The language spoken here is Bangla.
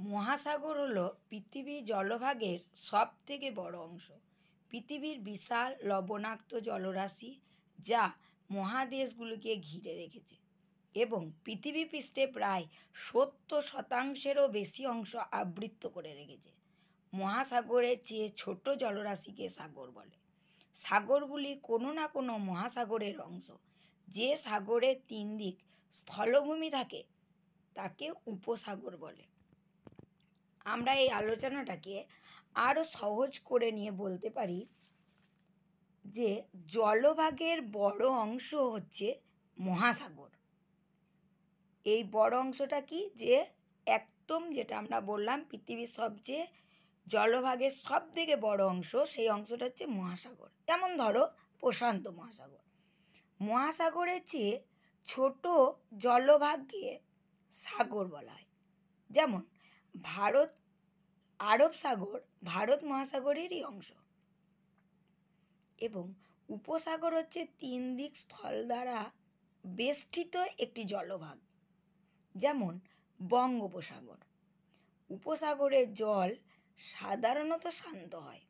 মহাসাগর হলো পৃথিবীর জলভাগের সবথেকে বড় অংশ। পৃথিবীর বিশাল লবণাক্ত জলরাশি যা মহাদেশগুলিকে ঘিরে রেখেছে এবং পৃথিবী পৃষ্ঠে প্রায় 70%-এরও বেশি অংশ আবৃত করে রেখেছে। মহাসাগরের চেয়ে ছোট জলরাশিকে সাগর বলে। সাগরগুলি কোনো না কোনো মহাসাগরের অংশ। যে সাগরের 3 দিক স্থলভূমি থাকে তাকে উপসাগর বলে। আমরা এই আলোচনাটাকে আরও সহজ করে নিয়ে বলতে পারি যে জলভাগের বড় অংশ হচ্ছে মহাসাগর। এই বড় অংশটা কি, যে একদম যেটা আমরা বললাম পৃথিবীর সবচেয়ে জলভাগের সব থেকে বড় অংশ, সেই অংশটা হচ্ছে মহাসাগর। যেমন ধরো প্রশান্ত মহাসাগর। মহাসাগরের চেয়ে ছোট জলভাগকে সাগর বলা হয়। যেমন আরব সাগর ভারত মহাসাগরেরই অংশ এবং উপসাগর হচ্ছে 3 দিক স্থল দ্বারা বেষ্টিত একটি জলভাগ, যেমন বঙ্গোপসাগর। উপসাগরের জল সাধারণত শান্ত হয়